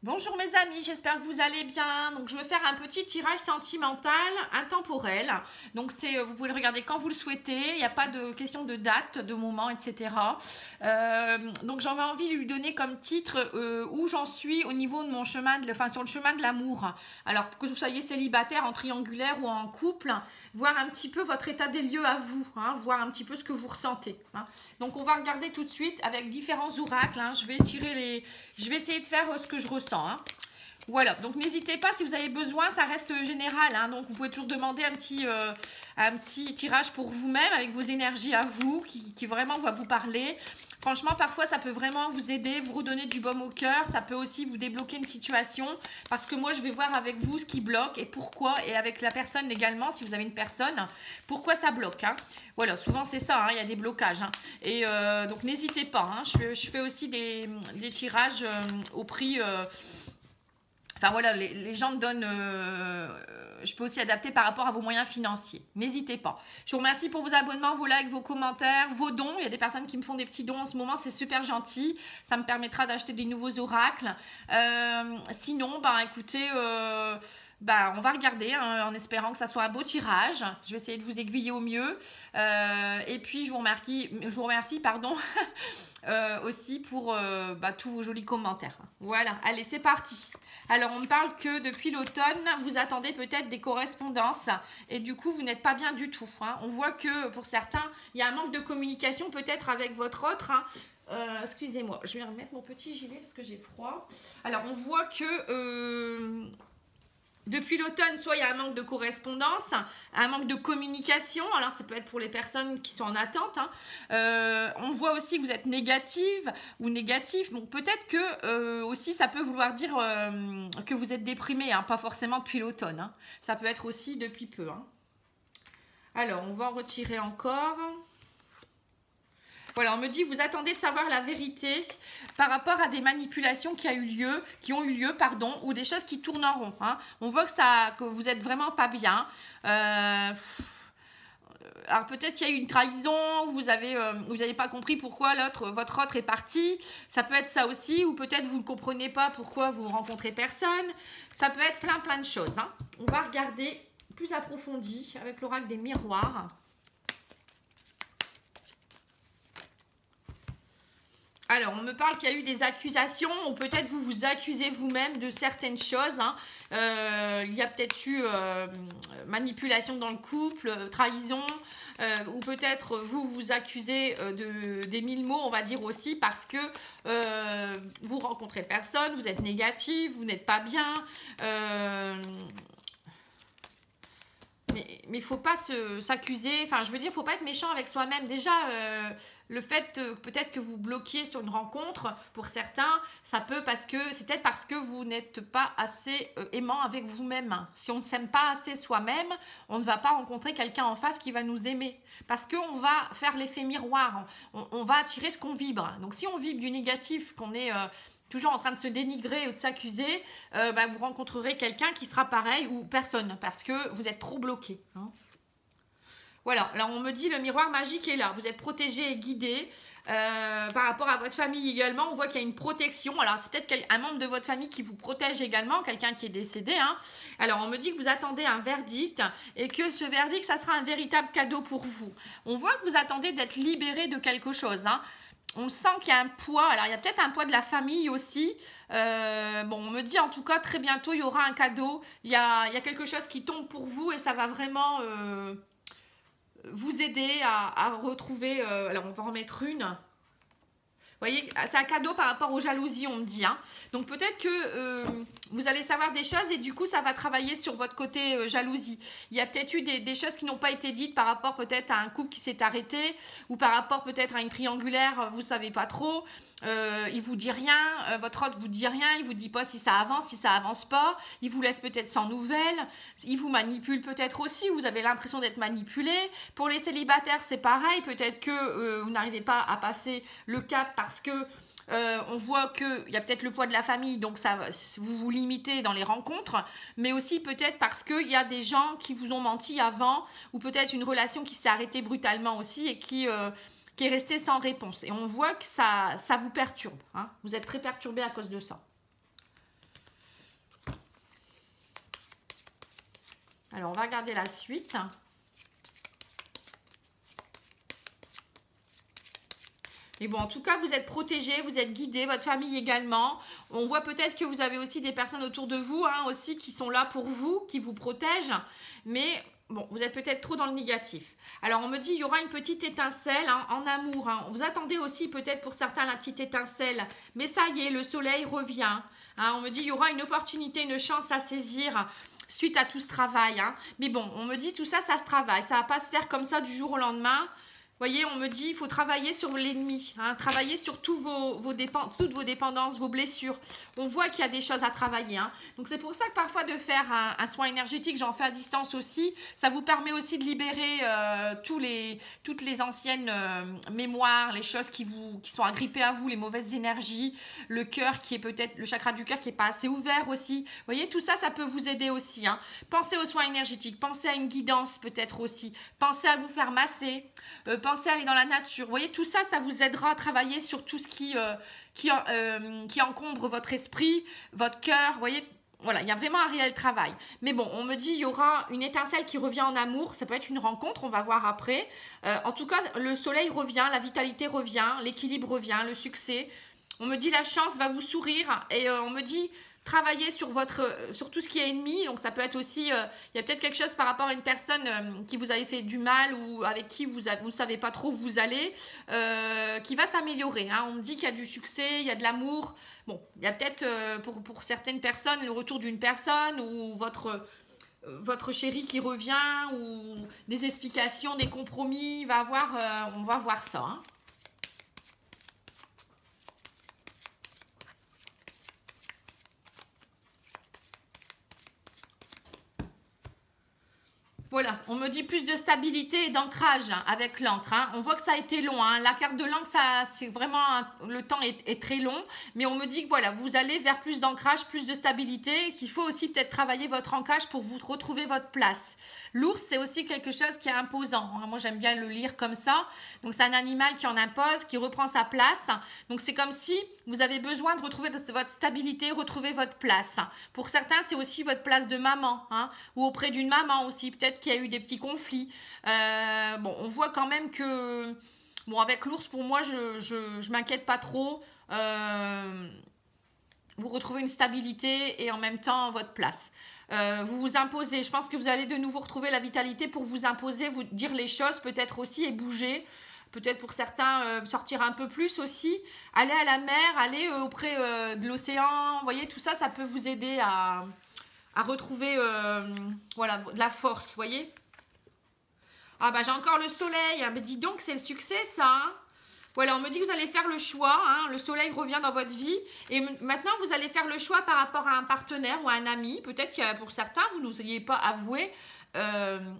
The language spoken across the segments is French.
Bonjour mes amis, j'espère que vous allez bien. Donc je vais faire un petit tirage sentimental intemporel. Donc vous pouvez le regarder quand vous le souhaitez. Il n'y a pas de question de date, de moment, etc. Donc j'avais envie de lui donner comme titre où j'en suis au niveau de mon chemin, sur le chemin de l'amour. Alors que vous soyez célibataire, en triangulaire ou en couple, voir un petit peu votre état des lieux à vous, hein, voir un petit peu ce que vous ressentez. Hein. Donc on va regarder tout de suite avec différents oracles. Hein. Je vais essayer de faire ce que je ressens. Hein. Voilà, donc n'hésitez pas si vous avez besoin, ça reste général, hein, donc vous pouvez toujours demander un petit tirage pour vous-même avec vos énergies à vous, qui vraiment va vous parler. Franchement, parfois ça peut vraiment vous aider, vous redonner du baume au cœur, ça peut aussi vous débloquer une situation, parce que moi je vais voir avec vous ce qui bloque et pourquoi, et avec la personne également, si vous avez une personne, pourquoi ça bloque. Hein. Voilà, souvent c'est ça, hein, il y a des blocages. Hein. Et donc n'hésitez pas, hein, je fais aussi des tirages au prix... Enfin voilà, les gens me donnent, je peux aussi adapter par rapport à vos moyens financiers. N'hésitez pas. Je vous remercie pour vos abonnements, vos likes, vos commentaires, vos dons. Il y a des personnes qui me font des petits dons en ce moment, c'est super gentil. Ça me permettra d'acheter des nouveaux oracles. Sinon, écoutez... on va regarder hein, en espérant que ça soit un beau tirage. Je vais essayer de vous aiguiller au mieux. Et puis, je vous remercie pardon, aussi pour tous vos jolis commentaires. Voilà, allez, c'est parti. Alors, on me parle que depuis l'automne, vous attendez peut-être des correspondances et du coup, vous n'êtes pas bien du tout. Hein. On voit que pour certains, il y a un manque de communication peut-être avec votre autre. Hein. Excusez-moi, je vais remettre mon petit gilet parce que j'ai froid. Alors, on voit que... depuis l'automne, soit il y a un manque de correspondance, un manque de communication. Alors, ça peut être pour les personnes qui sont en attente. Hein. On voit aussi que vous êtes négative ou négatif. Donc, peut-être que aussi, ça peut vouloir dire que vous êtes déprimé. Hein, pas forcément depuis l'automne. Hein. Ça peut être aussi depuis peu. Hein. Alors, on va en retirer encore. Voilà, on me dit, vous attendez de savoir la vérité par rapport à des manipulations qui ont eu lieu, ou des choses qui tournent en rond. Hein. On voit que vous êtes vraiment pas bien. Alors peut-être qu'il y a eu une trahison, vous avez pas compris pourquoi votre autre est parti. Ça peut être ça aussi, ou peut-être vous ne comprenez pas pourquoi vous rencontrez personne. Ça peut être plein de choses. Hein. On va regarder plus approfondi avec l'oracle des miroirs. Alors, on me parle qu'il y a eu des accusations, ou peut-être vous vous accusez vous-même de certaines choses. Hein. Il y a peut-être eu manipulation dans le couple, trahison, ou peut-être vous accusez des mille mots, on va dire aussi, parce que vous rencontrez personne, vous êtes négatif, vous n'êtes pas bien. Mais il ne faut pas s'accuser, enfin je veux dire, il ne faut pas être méchant avec soi-même. Déjà, le fait peut-être que vous bloquiez sur une rencontre, pour certains, c'est peut-être parce que vous n'êtes pas assez aimant avec vous-même. Si on ne s'aime pas assez soi-même, on ne va pas rencontrer quelqu'un en face qui va nous aimer. Parce qu'on va faire l'effet miroir, on va attirer ce qu'on vibre. Donc si on vibre du négatif, qu'on est... toujours en train de se dénigrer ou de s'accuser, vous rencontrerez quelqu'un qui sera pareil ou personne, parce que vous êtes trop bloqué. Hein. Voilà, alors on me dit le miroir magique est là, vous êtes protégé et guidé. Par rapport à votre famille également, on voit qu'il y a une protection. Alors c'est peut-être un membre de votre famille qui vous protège également, quelqu'un qui est décédé. Hein. Alors on me dit que vous attendez un verdict et que ce verdict, ça sera un véritable cadeau pour vous. On voit que vous attendez d'être libéré de quelque chose. Hein. On sent qu'il y a un poids, alors il y a peut-être un poids de la famille aussi. On me dit en tout cas très bientôt il y aura un cadeau. Il y a quelque chose qui tombe pour vous et ça va vraiment vous aider à retrouver. Alors on va en remettre une. Vous voyez, c'est un cadeau par rapport aux jalousies, on me dit. Hein. Donc peut-être que vous allez savoir des choses et du coup, ça va travailler sur votre côté jalousie. Il y a peut-être eu des choses qui n'ont pas été dites par rapport peut-être à un couple qui s'est arrêté ou par rapport peut-être à une triangulaire, vous ne savez pas trop. Il vous dit rien, votre autre vous dit rien, il vous dit pas si ça avance pas, il vous laisse peut-être sans nouvelles, il vous manipule peut-être aussi, vous avez l'impression d'être manipulé. Pour les célibataires, c'est pareil, peut-être que vous n'arrivez pas à passer le cap parce que on voit qu'il y a peut-être le poids de la famille, donc vous vous limitez dans les rencontres, mais aussi peut-être parce qu'il y a des gens qui vous ont menti avant, ou peut-être une relation qui s'est arrêtée brutalement aussi et qui est restée sans réponse. Et on voit que ça vous perturbe. Hein. Vous êtes très perturbé à cause de ça. Alors, on va regarder la suite. Et bon, en tout cas, vous êtes protégé, vous êtes guidé, votre famille également. On voit peut-être que vous avez aussi des personnes autour de vous, hein, aussi, qui sont là pour vous, qui vous protègent. Mais bon, vous êtes peut-être trop dans le négatif. Alors, on me dit, il y aura une petite étincelle hein, en amour. Hein. Vous attendez aussi peut-être pour certains la petite étincelle. Mais ça y est, le soleil revient. Hein. On me dit, il y aura une opportunité, une chance à saisir suite à tout ce travail. Hein. Mais bon, on me dit, tout ça, ça se travaille. Ça ne va pas se faire comme ça du jour au lendemain. Vous voyez, on me dit, il faut travailler sur l'ennemi, hein, travailler sur toutes vos dépendances, vos blessures. On voit qu'il y a des choses à travailler. Hein. Donc, c'est pour ça que parfois de faire un soin énergétique, j'en fais à distance aussi, ça vous permet aussi de libérer toutes les anciennes mémoires, les choses qui sont agrippées à vous, les mauvaises énergies, le cœur qui est peut-être, le chakra du cœur qui n'est pas assez ouvert aussi. Vous voyez, tout ça, ça peut vous aider aussi. Hein. Pensez aux soins énergétiques, pensez à une guidance peut-être aussi, pensez à vous faire masser, pensez à aller dans la nature. Vous voyez, tout ça, ça vous aidera à travailler sur tout ce qui encombre votre esprit, votre cœur. Vous voyez, voilà, il y a vraiment un réel travail. Mais bon, on me dit, il y aura une étincelle qui revient en amour. Ça peut être une rencontre, on va voir après. En tout cas, le soleil revient, la vitalité revient, l'équilibre revient, le succès. On me dit, la chance va vous sourire. Et on me dit... travailler sur tout ce qui est ennemi, donc ça peut être aussi, il y a peut-être quelque chose par rapport à une personne qui vous avait fait du mal ou avec qui vous ne savez pas trop où vous allez, qui va s'améliorer. Hein. On me dit qu'il y a du succès, il y a de l'amour. Bon, il y a peut-être pour certaines personnes le retour d'une personne ou votre chéri qui revient ou des explications, des compromis. On va voir ça. Hein. Voilà, on me dit plus de stabilité et d'ancrage hein, avec l'encre. Hein. On voit que ça a été long. Hein. La carte de l'encre, c'est vraiment le temps est très long. Mais on me dit que voilà, vous allez vers plus d'ancrage, plus de stabilité. Qu'il faut aussi peut-être travailler votre ancrage pour vous retrouver votre place. L'ours, c'est aussi quelque chose qui est imposant. Hein. Moi, j'aime bien le lire comme ça. Donc, c'est un animal qui en impose, qui reprend sa place. Donc, c'est comme si vous avez besoin de retrouver votre stabilité, retrouver votre place. Pour certains, c'est aussi votre place de maman. Hein, ou auprès d'une maman aussi. Peut-être qu'il y a eu des petits conflits. Bon, on voit quand même que... Bon, avec l'ours, pour moi, je m'inquiète pas trop. Vous retrouvez une stabilité et en même temps votre place. Vous vous imposez. Je pense que vous allez de nouveau retrouver la vitalité pour vous imposer, vous dire les choses peut-être aussi et bouger. Peut-être pour certains sortir un peu plus aussi. Aller à la mer, aller auprès de l'océan. Vous voyez, tout ça, ça peut vous aider à retrouver voilà, de la force, vous voyez. Ah bah j'ai encore le soleil. Mais dis donc, c'est le succès ça. Hein. Voilà, on me dit que vous allez faire le choix, hein, le soleil revient dans votre vie et maintenant vous allez faire le choix par rapport à un partenaire ou à un ami. Peut-être que pour certains, vous ne nous ayez pas avoué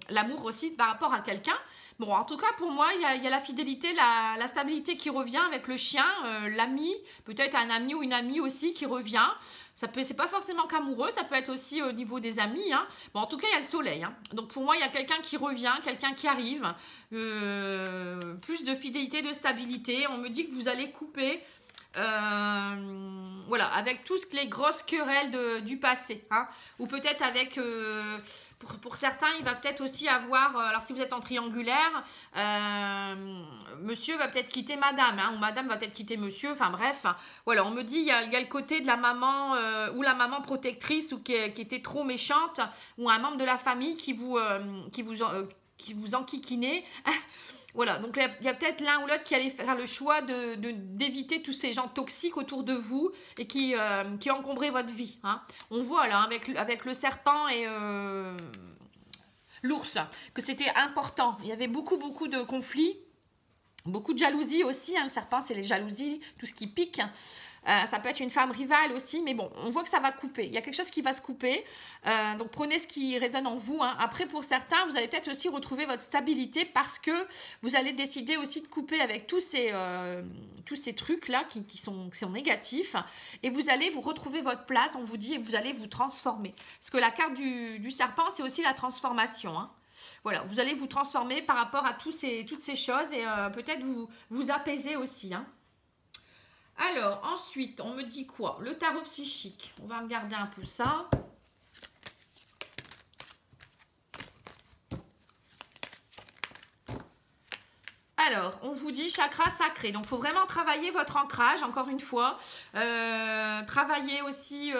l'amour aussi par rapport à quelqu'un. Bon, en tout cas, pour moi, il y a la fidélité, la stabilité qui revient avec le chien, l'ami, peut-être un ami ou une amie aussi qui revient. C'est pas forcément qu'amoureux, ça peut être aussi au niveau des amis. Hein. Bon, en tout cas, il y a le soleil. Hein. Donc, pour moi, il y a quelqu'un qui revient, quelqu'un qui arrive. Plus de fidélité, de stabilité. On me dit que vous allez couper... voilà, avec toutes les grosses querelles du passé. Hein. Ou peut-être avec... Pour certains, il va peut-être aussi avoir, alors si vous êtes en triangulaire, monsieur va peut-être quitter madame, hein, ou madame va peut-être quitter monsieur, enfin bref. Voilà, on me dit, il y a le côté de la maman, ou la maman protectrice, ou qui était trop méchante, ou un membre de la famille qui vous enquiquinait. Voilà, donc il y a peut-être l'un ou l'autre qui allait faire le choix d'éviter tous ces gens toxiques autour de vous et qui encombraient votre vie. Hein. On voit là, avec le serpent et l'ours, que c'était important. Il y avait beaucoup de conflits, beaucoup de jalousie aussi. Hein. Le serpent, c'est les jalousies, tout ce qui pique. Ça peut être une femme rivale aussi, mais bon, on voit que ça va couper. Il y a quelque chose qui va se couper. Donc, prenez ce qui résonne en vous. Hein. Après, pour certains, vous allez peut-être aussi retrouver votre stabilité parce que vous allez décider aussi de couper avec tous ces trucs-là qui sont négatifs. Et vous allez vous retrouver votre place, on vous dit, et vous allez vous transformer. Parce que la carte du serpent, c'est aussi la transformation. Hein. Voilà, vous allez vous transformer par rapport à toutes ces choses et peut-être vous apaiser aussi. Hein. Alors, ensuite, on me dit quoi? Le tarot psychique. On va regarder un peu ça. Alors, on vous dit chakra sacré. Donc, il faut vraiment travailler votre ancrage, encore une fois. Travailler aussi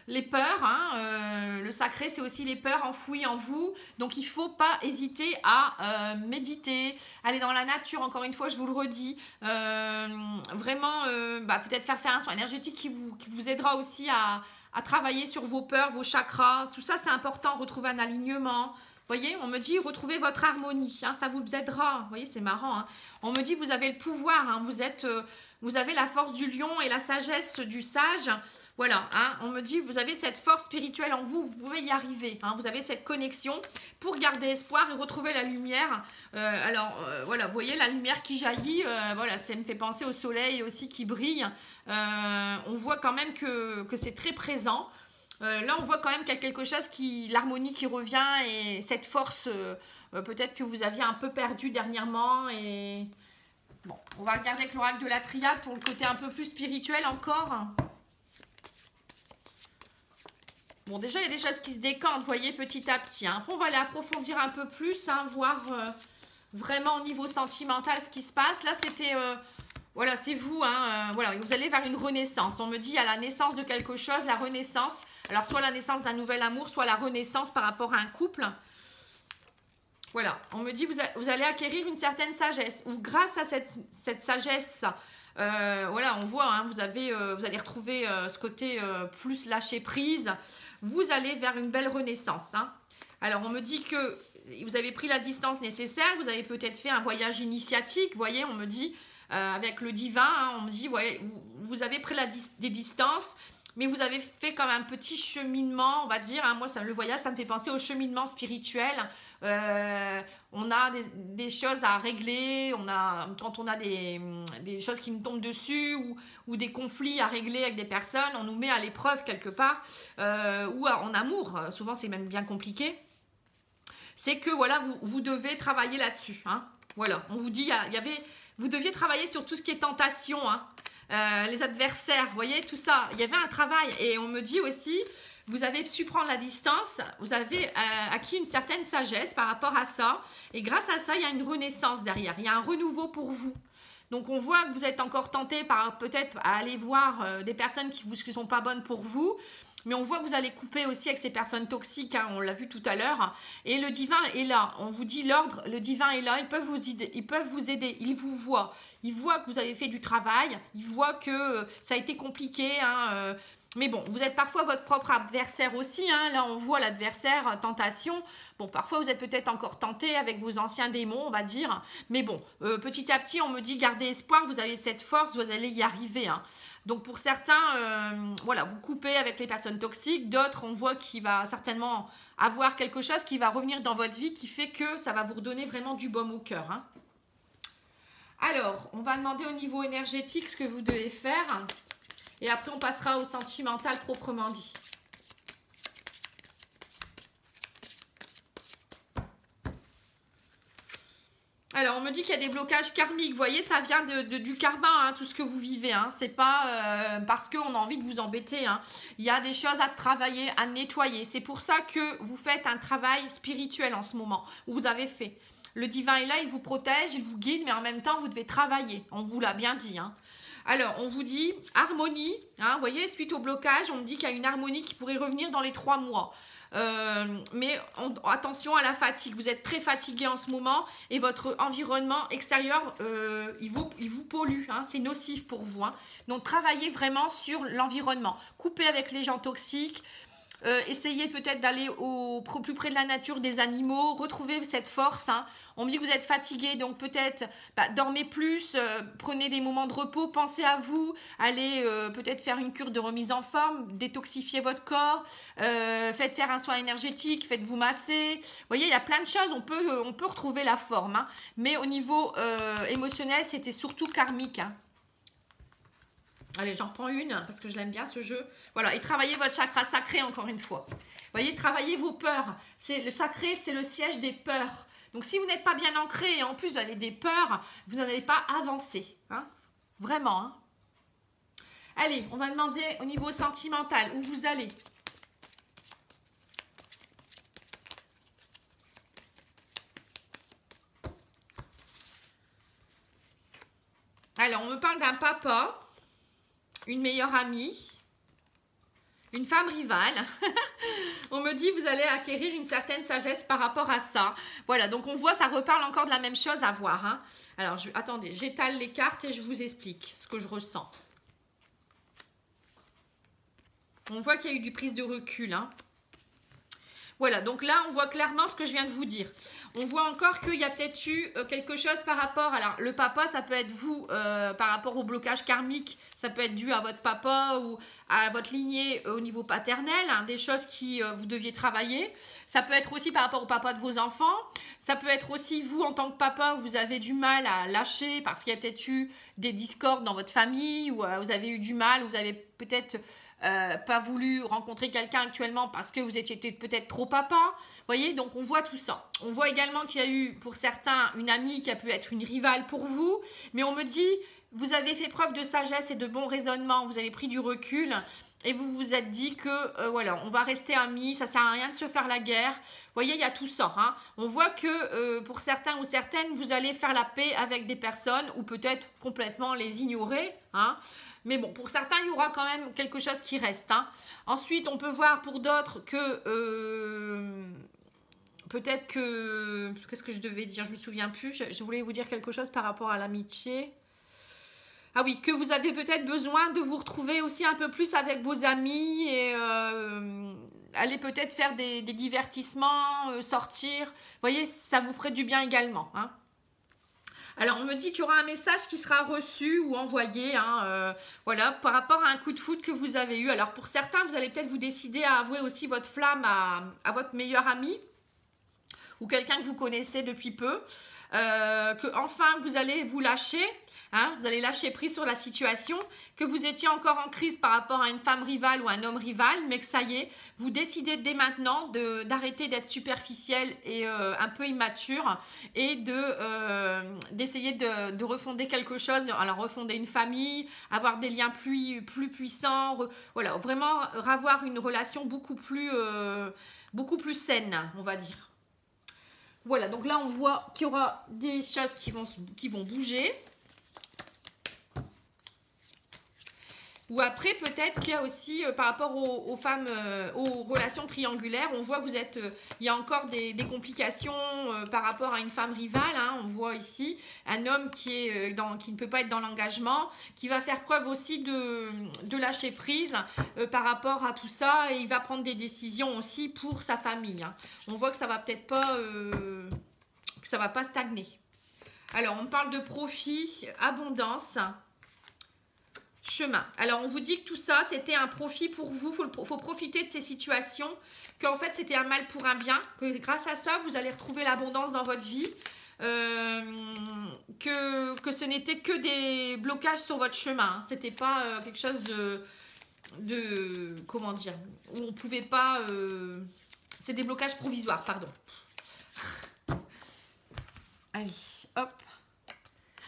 les peurs. Hein. Le sacré, c'est aussi les peurs enfouies en vous. Donc, il ne faut pas hésiter à méditer, aller dans la nature, encore une fois, je vous le redis. Vraiment, peut-être faire un soin énergétique qui vous aidera aussi à travailler sur vos peurs, vos chakras. Tout ça, c'est important. Retrouver un alignement. Vous voyez, on me dit, retrouvez votre harmonie, hein, ça vous aidera. Vous voyez, c'est marrant. Hein. On me dit, vous avez le pouvoir, hein, vous avez la force du lion et la sagesse du sage. Voilà, hein, on me dit, vous avez cette force spirituelle en vous, vous pouvez y arriver. Hein, vous avez cette connexion pour garder espoir et retrouver la lumière. Voilà, vous voyez la lumière qui jaillit, voilà, ça me fait penser au soleil aussi qui brille. On voit quand même que c'est très présent. Là, on voit quand même qu'il y a quelque chose l'harmonie qui revient et cette force, peut-être que vous aviez un peu perdu dernièrement. Et bon, on va regarder avec l'oracle de la triade pour le côté un peu plus spirituel encore. Bon, déjà, il y a des choses qui se décantent, vous voyez, petit à petit. Hein. Après, on va aller approfondir un peu plus, hein, voir vraiment au niveau sentimental ce qui se passe. Là, c'était... voilà, c'est vous, hein, voilà, vous allez vers une renaissance. On me dit à la naissance de quelque chose, la renaissance. Alors, soit la naissance d'un nouvel amour, soit la renaissance par rapport à un couple. Voilà, on me dit vous allez acquérir une certaine sagesse. Ou grâce à cette sagesse, voilà, on voit, hein, vous allez retrouver ce côté plus lâcher prise. Vous allez vers une belle renaissance. Hein. Alors, on me dit que vous avez pris la distance nécessaire. Vous avez peut-être fait un voyage initiatique. Vous voyez, on me dit... avec le divin, hein, on me dit, ouais, vous avez pris des distances, mais vous avez fait comme un petit cheminement, on va dire. Hein, moi, le voyage, ça me fait penser au cheminement spirituel. On a des choses à régler, quand on a des choses qui nous tombent dessus ou des conflits à régler avec des personnes, on nous met à l'épreuve quelque part, ou en amour, souvent c'est même bien compliqué. C'est que, voilà, vous devez travailler là-dessus. Hein. Voilà, on vous dit, vous deviez travailler sur tout ce qui est tentation, hein. Les adversaires, vous voyez, tout ça. Il y avait un travail et on me dit aussi, vous avez su prendre la distance, vous avez acquis une certaine sagesse par rapport à ça. Et grâce à ça, il y a une renaissance derrière, il y a un renouveau pour vous. Donc, on voit que vous êtes encore tenté par peut-être à aller voir des personnes qui ne sont pas bonnes pour vous. Mais on voit que vous allez couper aussi avec ces personnes toxiques, hein, on l'a vu tout à l'heure. Et le divin est là, on vous dit l'ordre, le divin est là, ils peuvent vous aider, ils vous voient. Ils voient que vous avez fait du travail, ils voient que ça a été compliqué. Hein, mais bon, vous êtes parfois votre propre adversaire aussi. Hein, là, on voit l'adversaire, tentation. Bon, parfois, vous êtes peut-être encore tenté avec vos anciens démons, on va dire. Mais bon, petit à petit, on me dit, gardez espoir, vous avez cette force, vous allez y arriver. Hein. Donc, pour certains, voilà, vous coupez avec les personnes toxiques. D'autres, on voit qu'il va certainement avoir quelque chose qui va revenir dans votre vie qui fait que ça va vous redonner vraiment du baume au cœur. Hein. Alors, on va demander au niveau énergétique ce que vous devez faire. Et après, on passera au sentimental proprement dit. Alors, on me dit qu'il y a des blocages karmiques. Vous voyez, ça vient du karma, hein, tout ce que vous vivez. Hein. C'est pas parce qu'on a envie de vous embêter. Hein. Il y a des choses à travailler, à nettoyer. C'est pour ça que vous faites un travail spirituel en ce moment, où vous avez fait. Le divin est là, il vous protège, il vous guide, mais en même temps, vous devez travailler. On vous l'a bien dit. Hein. Alors, on vous dit harmonie. Hein, vous voyez, suite au blocage, on me dit qu'il y a une harmonie qui pourrait revenir dans les 3 mois. Mais attention à la fatigue, vous êtes très fatigué en ce moment et votre environnement extérieur il vous pollue, hein, c'est nocif pour vous. Hein. Donc travaillez vraiment sur l'environnement, coupez avec les gens toxiques, essayez peut-être d'aller au plus près de la nature, des animaux, retrouvez cette force. Hein. On me dit que vous êtes fatigué, donc peut-être dormez plus, prenez des moments de repos, pensez à vous, allez peut-être faire une cure de remise en forme, détoxifiez votre corps, faites faire un soin énergétique, faites-vous masser. Vous voyez, il y a plein de choses, on peut retrouver la forme. Hein. Mais au niveau émotionnel, c'était surtout karmique. Hein. Allez, j'en reprends une parce que je l'aime bien ce jeu. Voilà, et travaillez votre chakra sacré encore une fois. Vous voyez, travaillez vos peurs. Le sacré, c'est le siège des peurs. Donc, si vous n'êtes pas bien ancré et en plus vous avez des peurs, vous n'allez pas avancer. Hein. Vraiment. Hein. Allez, on va demander au niveau sentimental où vous allez. Alors, on me parle d'un papa, une meilleure amie, une femme rivale. On me dit, vous allez acquérir une certaine sagesse par rapport à ça. Voilà, donc on voit, ça reparle encore de la même chose à voir. Hein. Alors, attendez, j'étale les cartes et je vous explique ce que je ressens. On voit qu'il y a eu du prise de recul. Hein. Voilà, donc là, on voit clairement ce que je viens de vous dire. On voit encore qu'il y a peut-être eu quelque chose par rapport... Alors, le papa, ça peut être vous, par rapport au blocage karmique. Ça peut être dû à votre papa ou à votre lignée au niveau paternel. Hein, des choses qui vous deviez travailler. Ça peut être aussi par rapport au papa de vos enfants. Ça peut être aussi vous, en tant que papa, vous avez du mal à lâcher parce qu'il y a peut-être eu des discordes dans votre famille ou vous avez eu du mal, vous avez peut-être... pas voulu rencontrer quelqu'un actuellement parce que vous étiez peut-être trop papa. Vous voyez, donc on voit tout ça. On voit également qu'il y a eu pour certains une amie qui a pu être une rivale pour vous. Mais on me dit, vous avez fait preuve de sagesse et de bon raisonnement. Vous avez pris du recul et vous vous êtes dit que voilà, on va rester amis. Ça sert à rien de se faire la guerre. Vous voyez, il y a tout ça. Hein. On voit que pour certains ou certaines, vous allez faire la paix avec des personnes ou peut-être complètement les ignorer. Hein. Mais bon, pour certains, il y aura quand même quelque chose qui reste. Hein. Ensuite, on peut voir pour d'autres que... peut-être que... Qu'est-ce que je devais dire? Je ne me souviens plus. Je voulais vous dire quelque chose par rapport à l'amitié. Ah oui, que vous avez peut-être besoin de vous retrouver aussi un peu plus avec vos amis et aller peut-être faire des divertissements, sortir. Vous voyez, ça vous ferait du bien également. Hein. Alors, on me dit qu'il y aura un message qui sera reçu ou envoyé, hein, voilà, par rapport à un coup de foudre que vous avez eu. Alors, pour certains, vous allez peut-être vous décider à avouer aussi votre flamme à votre meilleur ami ou quelqu'un que vous connaissez depuis peu, que enfin vous allez vous lâcher. Hein, vous allez lâcher prise sur la situation, que vous étiez encore en crise par rapport à une femme rivale ou un homme rival, mais que ça y est, vous décidez dès maintenant d'arrêter d'être superficiel et un peu immature et d'essayer de refonder quelque chose, alors refonder une famille, avoir des liens plus puissants, voilà, vraiment avoir une relation beaucoup plus saine, on va dire. Voilà, donc là on voit qu'il y aura des choses qui vont bouger. Ou après, peut-être qu'il y a aussi, par rapport aux femmes, aux relations triangulaires, on voit que vous êtes, il y a encore des complications par rapport à une femme rivale. Hein, on voit ici un homme qui ne peut pas être dans l'engagement, qui va faire preuve aussi de lâcher prise par rapport à tout ça. Et il va prendre des décisions aussi pour sa famille. Hein. On voit que ça va peut-être pas, que ça va pas stagner. Alors, on parle de profit, abondance. Chemin. Alors, on vous dit que tout ça, c'était un profit pour vous. Il faut profiter de ces situations, qu'en fait, c'était un mal pour un bien, que grâce à ça, vous allez retrouver l'abondance dans votre vie, que ce n'était que des blocages sur votre chemin. Hein. C'était pas quelque chose de... Comment dire? Où on ne pouvait pas... c'est des blocages provisoires, pardon. Allez, hop.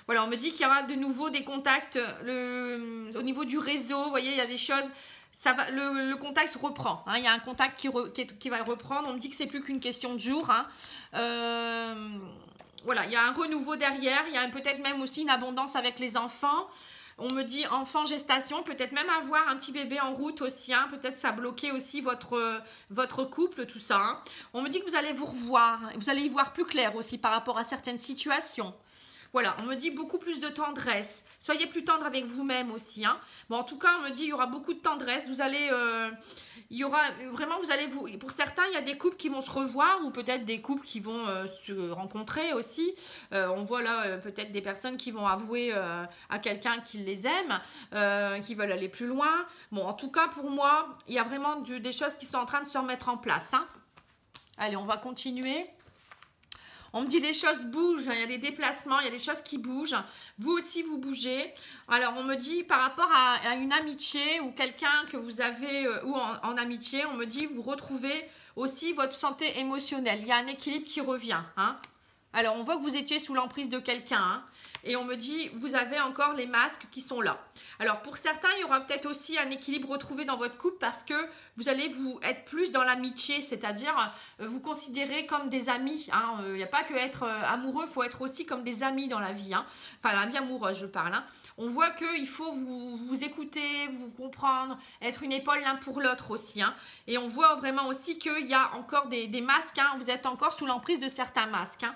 Voilà, on me dit qu'il y aura de nouveau des contacts au niveau du réseau. Vous voyez, il y a des choses, ça va, le contact se reprend. Hein, il y a un contact qui va reprendre. On me dit que c'est plus qu'une question de jours. Hein. Voilà, il y a un renouveau derrière. Il y a peut-être même aussi une abondance avec les enfants. On me dit enfant, gestation, peut-être même avoir un petit bébé en route aussi. Hein, peut-être ça bloquait aussi votre couple, tout ça. Hein. On me dit que vous allez vous revoir. Vous allez y voir plus clair aussi par rapport à certaines situations. Voilà, on me dit beaucoup plus de tendresse. Soyez plus tendre avec vous-même aussi. Hein. Bon, en tout cas, on me dit qu'il y aura beaucoup de tendresse. Vous allez, il y aura vraiment, vous allez vous. Pour certains, il y a des couples qui vont se revoir ou peut-être des couples qui vont se rencontrer aussi. On voit là peut-être des personnes qui vont avouer à quelqu'un qui les aime, qui veulent aller plus loin. Bon, en tout cas, pour moi, il y a vraiment des choses qui sont en train de se remettre en place. Hein. Allez, on va continuer. On me dit les choses bougent, il y a des déplacements, il y a des choses qui bougent. Vous aussi, vous bougez. Alors, on me dit par rapport à une amitié ou quelqu'un que vous avez, ou en amitié, on me dit vous retrouvez aussi votre santé émotionnelle. Il y a un équilibre qui revient. Hein. Alors, on voit que vous étiez sous l'emprise de quelqu'un. Hein. Et on me dit, vous avez encore les masques qui sont là. Alors pour certains, il y aura peut-être aussi un équilibre retrouvé dans votre couple parce que vous allez vous être plus dans l'amitié, c'est-à-dire vous considérer comme des amis. Hein. Il n'y a pas que être amoureux, il faut être aussi comme des amis dans la vie. Hein. Enfin, la vie amoureuse, je parle. Hein. On voit qu'il faut vous écouter, vous comprendre, être une épaule l'un pour l'autre aussi. Hein. Et on voit vraiment aussi qu'il y a encore des masques. Hein. Vous êtes encore sous l'emprise de certains masques. Hein.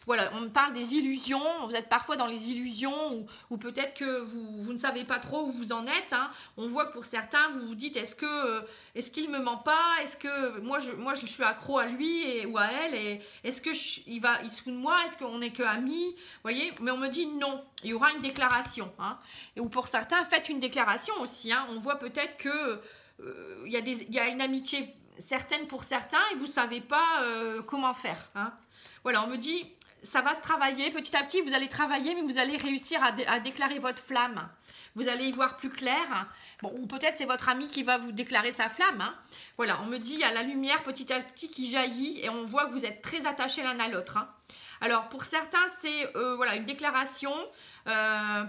Voilà, on parle des illusions, vous êtes parfois dans les illusions ou peut-être que vous ne savez pas trop où vous en êtes. Hein. On voit que pour certains, vous vous dites, est-ce qu'il me ment pas? Est-ce que moi je suis accro à lui ou à elle? Et est-ce que il se fout de moi? Est-ce qu'on n'est que amis? Vous voyez? Mais on me dit non, il y aura une déclaration. Hein. Ou pour certains, faites une déclaration aussi. Hein. On voit peut-être que il y a une amitié certaine pour certains et vous ne savez pas comment faire. Hein. Voilà, on me dit... Ça va se travailler, petit à petit vous allez travailler, mais vous allez réussir à déclarer votre flamme. Vous allez y voir plus clair. Bon, ou peut-être c'est votre ami qui va vous déclarer sa flamme. Hein. Voilà, on me dit il y a la lumière petit à petit qui jaillit et on voit que vous êtes très attachés l'un à l'autre. Hein. Alors pour certains c'est voilà, une déclaration.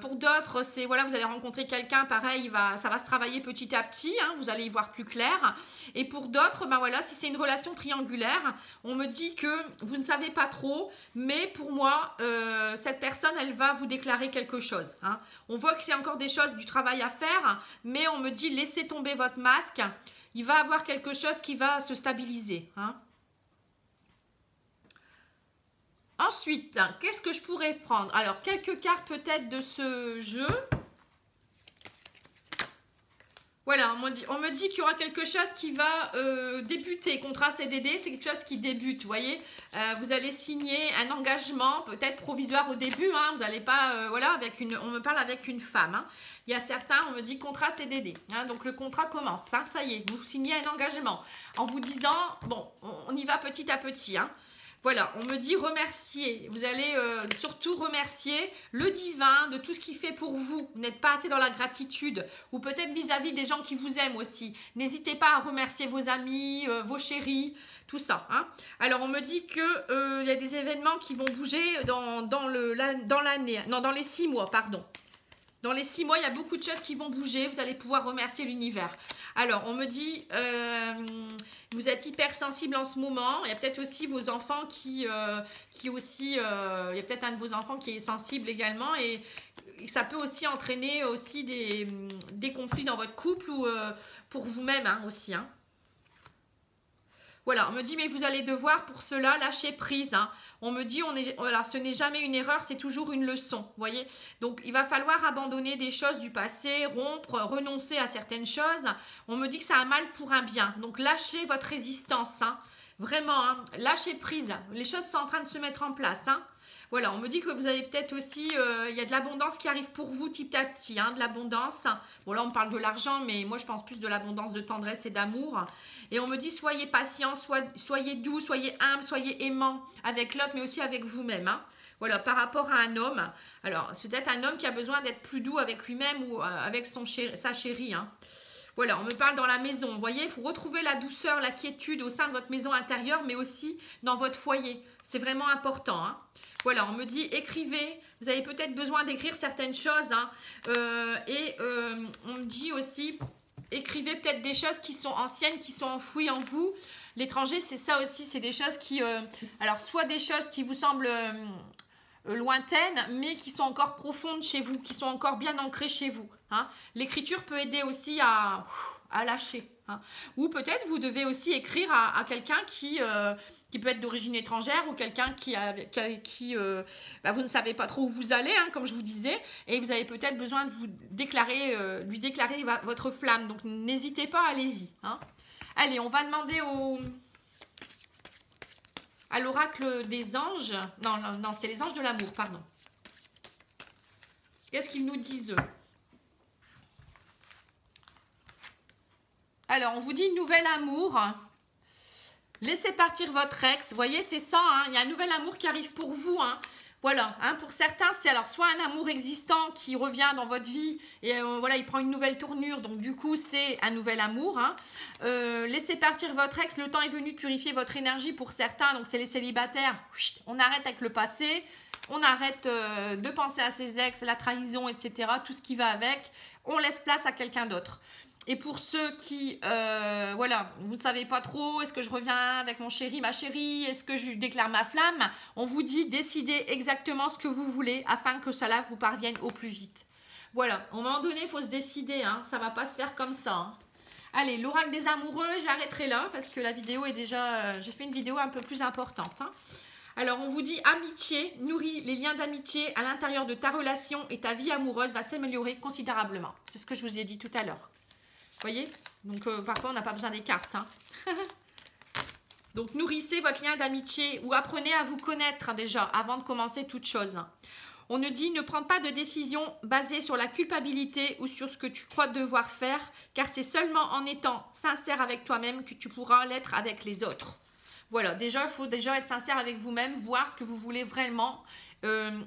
Pour d'autres c'est voilà, vous allez rencontrer quelqu'un, pareil, ça va se travailler petit à petit. Hein, vous allez y voir plus clair. Et pour d'autres, ben voilà, si c'est une relation triangulaire, on me dit que vous ne savez pas trop, mais pour moi, cette personne, elle va vous déclarer quelque chose. Hein. On voit que c'est encore des choses, du travail à faire, mais on me dit laissez tomber votre masque. Il va avoir quelque chose qui va se stabiliser. Hein. Ensuite, qu'est-ce que je pourrais prendre? Alors, quelques cartes peut-être de ce jeu. Voilà, on me dit qu'il y aura quelque chose qui va débuter. Contrat CDD, c'est quelque chose qui débute, vous voyez. Vous allez signer un engagement, peut-être provisoire au début. Hein, vous n'allez pas, voilà, on me parle avec une femme. Hein. Il y a certains, on me dit contrat CDD. Hein, donc le contrat commence, hein, ça y est, vous signez un engagement. En vous disant, bon, on y va petit à petit, hein. Voilà, on me dit remercier. Vous allez surtout remercier le divin de tout ce qu'il fait pour vous. Vous n'êtes pas assez dans la gratitude. Ou peut-être vis-à-vis des gens qui vous aiment aussi. N'hésitez pas à remercier vos amis, vos chéris, tout ça. Hein. Alors, on me dit qu'il y a des événements qui vont bouger dans l'année. Non, dans les 6 mois, pardon. Dans les 6 mois, il y a beaucoup de choses qui vont bouger. Vous allez pouvoir remercier l'univers. Alors, on me dit, vous êtes hypersensible en ce moment. Il y a peut-être aussi vos enfants qui aussi, il y a peut-être un de vos enfants qui est sensible également. Et ça peut aussi entraîner aussi des conflits dans votre couple ou pour vous-même hein, aussi. Hein. Voilà, on me dit, mais vous allez devoir pour cela lâcher prise. Hein. On me dit, alors, ce n'est jamais une erreur, c'est toujours une leçon. Vous voyez? Donc, il va falloir abandonner des choses du passé, rompre, renoncer à certaines choses. On me dit que ça a mal pour un bien. Donc, lâchez votre résistance. Hein. Vraiment, hein. Lâchez prise. Les choses sont en train de se mettre en place. Hein. Voilà, on me dit que vous avez peut-être aussi, il y a de l'abondance qui arrive pour vous petit à petit, hein, de l'abondance. Bon là on parle de l'argent, mais moi je pense plus de l'abondance de tendresse et d'amour. Et on me dit soyez patient, soyez doux, soyez humble, soyez aimant avec l'autre, mais aussi avec vous-même. Hein. Voilà, par rapport à un homme. Alors c'est peut-être un homme qui a besoin d'être plus doux avec lui-même ou avec sa chérie. Hein. Voilà, on me parle dans la maison. Vous voyez, il faut retrouver la douceur, la quiétude au sein de votre maison intérieure, mais aussi dans votre foyer. C'est vraiment important. Hein. Voilà, on me dit écrivez. Vous avez peut-être besoin d'écrire certaines choses. Hein. On me dit aussi écrivez peut-être des choses qui sont anciennes, qui sont enfouies en vous. L'étranger, c'est ça aussi. C'est des choses qui... alors, soit des choses qui vous semblent... lointaines, mais qui sont encore profondes chez vous, qui sont encore bien ancrées chez vous. Hein. L'écriture peut aider aussi à lâcher. Hein. Ou peut-être vous devez aussi écrire à quelqu'un qui peut être d'origine étrangère ou quelqu'un qui vous ne savez pas trop où vous allez, hein, comme je vous disais, et vous avez peut-être besoin de lui déclarer votre flamme. Donc n'hésitez pas, allez-y. Hein. Allez, on va demander à l'oracle des anges. Non, c'est les anges de l'amour, pardon. Qu'est-ce qu'ils nous disent, eux? Alors, on vous dit nouvel amour. Laissez partir votre ex. Vous voyez, c'est ça. Hein, il y a un nouvel amour qui arrive pour vous. Hein. Voilà. Hein, pour certains, c'est alors soit un amour existant qui revient dans votre vie et voilà, il prend une nouvelle tournure. Donc, du coup, c'est un nouvel amour. Hein. Laissez partir votre ex. Le temps est venu de purifier votre énergie pour certains. Donc, c'est les célibataires. On arrête avec le passé. On arrête de penser à ses ex, la trahison, etc. Tout ce qui va avec. On laisse place à quelqu'un d'autre. Et pour ceux qui, voilà, vous ne savez pas trop, est-ce que je reviens avec mon chéri, ma chérie, est-ce que je déclare ma flamme? On vous dit, décidez exactement ce que vous voulez afin que cela vous parvienne au plus vite. Voilà, à un moment donné, il faut se décider, hein, ça ne va pas se faire comme ça. Hein. Allez, l'oracle des amoureux, j'arrêterai là parce que la vidéo est déjà, j'ai fait une vidéo un peu plus importante. Hein. Alors, on vous dit amitié, nourris les liens d'amitié à l'intérieur de ta relation et ta vie amoureuse va s'améliorer considérablement. C'est ce que je vous ai dit tout à l'heure. Vous voyez? Donc, parfois, on n'a pas besoin des cartes. Hein. Donc, nourrissez votre lien d'amitié ou apprenez à vous connaître déjà avant de commencer toute chose. On nous dit ne prends pas de décision basée sur la culpabilité ou sur ce que tu crois devoir faire, car c'est seulement en étant sincère avec toi-même que tu pourras l'être avec les autres. Voilà, déjà, il faut déjà être sincère avec vous-même, voir ce que vous voulez vraiment.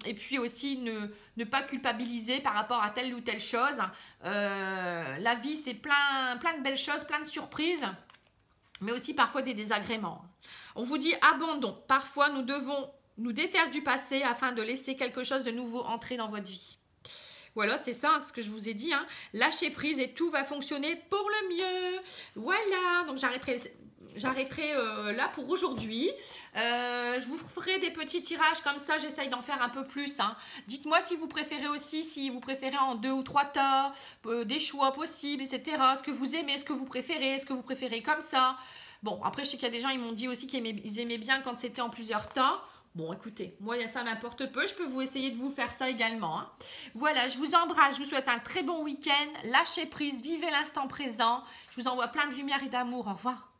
Et puis aussi, ne pas culpabiliser par rapport à telle ou telle chose. La vie, c'est plein de belles choses, plein de surprises, mais aussi parfois des désagréments. On vous dit abandon. Parfois, nous devons nous défaire du passé afin de laisser quelque chose de nouveau entrer dans votre vie. Voilà, c'est ça ce que je vous ai dit. Hein. Lâchez prise et tout va fonctionner pour le mieux. Voilà, donc j'arrêterai là pour aujourd'hui. Je vous ferai des petits tirages comme ça. J'essaye d'en faire un peu plus. Hein. Dites-moi si vous préférez aussi, si vous préférez en 2 ou 3 tas, des choix possibles, etc. Ce que vous aimez, ce que vous préférez comme ça. Bon, après, je sais qu'il y a des gens, ils m'ont dit aussi qu'ils aimaient bien quand c'était en plusieurs tas. Bon, écoutez, moi, ça m'importe peu. Je peux vous essayer de vous faire ça également. Hein. Voilà, je vous embrasse. Je vous souhaite un très bon week-end. Lâchez prise, vivez l'instant présent. Je vous envoie plein de lumière et d'amour. Au revoir.